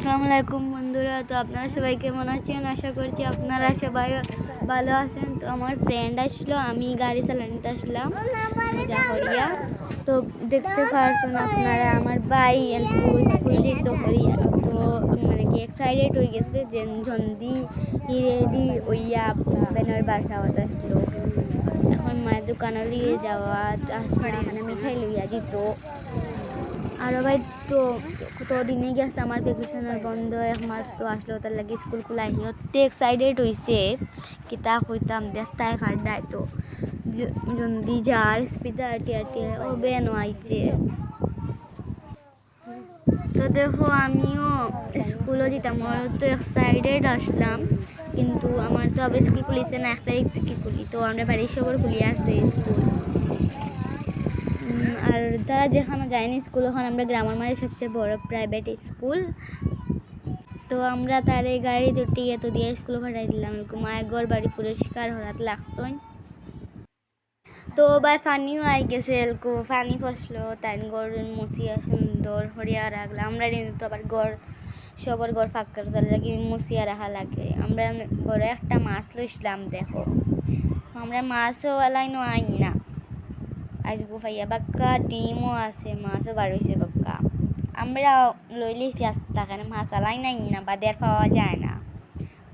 আসসালামু আলাইকুম বন্ধুরা। তো আপনারা সবাই কেমন আছেন? আশা করছি আপনারা সবাই ভালো আছেন। তো আমার ফ্রেন্ড আসলো, আমি গাড়ি চালানিতে আসলাম মজা করিয়া। তো দেখতে পারছেন আপনারা আমার ভাই স্কুল যেত করিয়া, তো মানে কি এক্সাইটেড হয়ে গেছে যে জলদি রেডি হইয়া বেনার বাসা আসলো। এখন মায়ের দোকানে লিয়ে যাওয়া আসলে মানে মিঠাই লইয়া দিত। আরও ভাই তো কতদিনই গেছে আমার ভ্যাকেশনের বন্ধ, 1 মাস তো আসলো, তার লাগে স্কুল খোলা হিতে এক্সাইটেড হয়েছে কিতা কইতাম দেখতাই ফার্ডায়। তো জলদি যার স্পিডে আটি আটি ও বেনও আইছে। তো দেখো আমিও স্কুলও যেতাম, তো এক্সাইটেড আসলাম, কিন্তু আমার তো আবার স্কুল খুলিছে না, 1 তারিখ থেকে খুলি। তো আমরা বাড়ির সবর খুলি আসছে স্কুল। আর তারা যেখানে যায়নি স্কুল, ওখানে আমরা গ্রামের মাঝে সবচেয়ে বড় প্রাইভেট স্কুল। তো আমরা তার এই গাড়িতে উঠিয়ে তো দিয়ে স্কুলে পাঠাই দিলাম। মায়ের ঘর বাড়ি পরিষ্কার হরাত লাগছই। তো ভাই ফানিও আই গেছে, ফানি ফসলো তাই ঘর মুছিয়া সুন্দর হরিয়া রাখলাম। আমরা তো আবার ঘর সবার ঘর ফাঁকা তার লাগে মুছিয়া রাখা লাগে। আমরা ঘরে একটা মাছ লইছিলাম, দেখো আমরা মাছও এলাইনো আই না আজ গুফাইয়া বাক্কা ডিমও আছে, মাছও বার হয়েছে বাক্কা। আমরা লইলেছি আস্তা কেন মাছ আলাই নাই না, বা দের পাওয়া যায় না,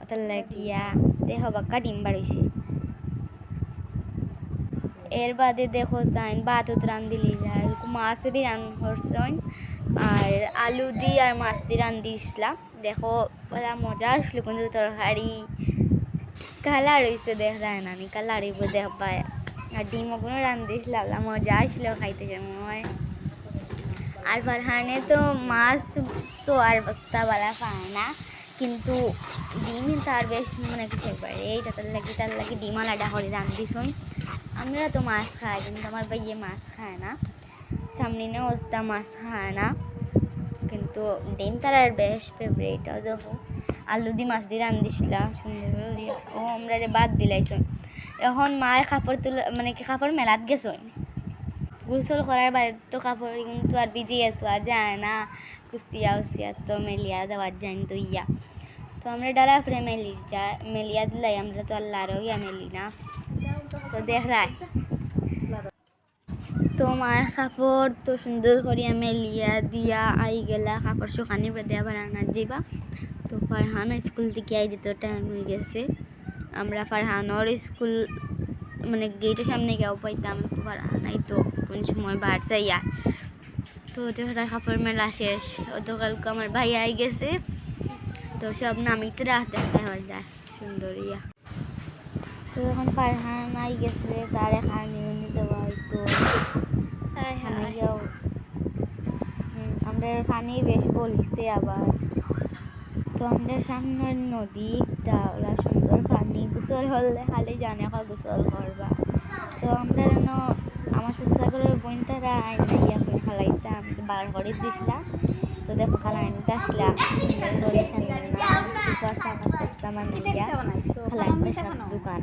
ওটার লাগিয়া দেখো বাক্কা ডিম বার হয়েছে। এর বাদে দেখো তাই ভাত রান দিলি যায়, মাছ বি রান করছেন আর আলু দি আর মাছ দি রান দিয়েছিলাম। দেখো ওরা মজা আসলো, কিন্তু তরকারি কালার হয়েছে দেখ যায় না, আমি কালার হইব দেখ পায়। আর ডিমও কোনো রান্ধিছিলাম, মজা আসলো খাইতে সময়। আর ফারহানে তো মাছ তো আর বালা পায় না, কিন্তু ডিম তার বেশ মানে কিছু পারে এইটা তার লাগে ডিম আলাদা করে রান্ধিছই। আমরা তো মাছ খাই, কিন্তু আমার ভাইয়ে মাছ খায় না, সামনে না ওটা মাছ খায় না, কিন্তু ডিম তার আর বেশ ফেভারিট। যখন আলু দি মাছ দিয়ে রান্ধিছিলাম সুন্দর ও আমরা বাদ দিলাইছ। এখন মায়ের কাপড় তুলে মানে কি কাপড় মেলাত গেছ, গোসল করার বাদে তো কাপড় কিন্তু আর ভিজিয়ে তো আর যায় না, কুচিয়া উচিয়া তো মেলিয়া দেওয়ার যাই তো ইয়া। তো আমরা ডালা ফ্রে মেলিয়া দিলাই, আমরা তো আল্লাহরও ইয়া মেলি না। তো দেখ রায় তো মায়ের কাপড় তো সুন্দর করিয়া মেলিয়া দিয়া আই গেলা, কাপড় শুকানির পর দেওয়া বানানা যাইবা। তো ফারহানও স্কুল থেকে আই যেতে টাইম হয়ে গেছে। আমরা ফারহানোর স্কুল মানে গেটের সামনে গিয়েও পাইতাম, ফারহানাই তো কোন সময় বার চাইয়া। তো ওটা কাপড় মেলা শেষ, অতকালকে আমার ভাই আই গেছে, তো সব নামিতে রাখতে হয় সুন্দর ইয়া। তো এখন ফারহান আই গেছে, তার এখানে দেওয়া হয়তো আমরা পানি বেশ বলিছে আবার। তো আমরা সামনের নদীটা ওরা সুন্দর পানি গোসল হলে খালি জানে গোসল করবা। তো আমরা আমার চেষ্টা করে বোন তারা আইনা ইয়া করে খালাইতে আমি বার করে দিছিলাম। তো দেখো খালা আইনতে আসলাম দোকান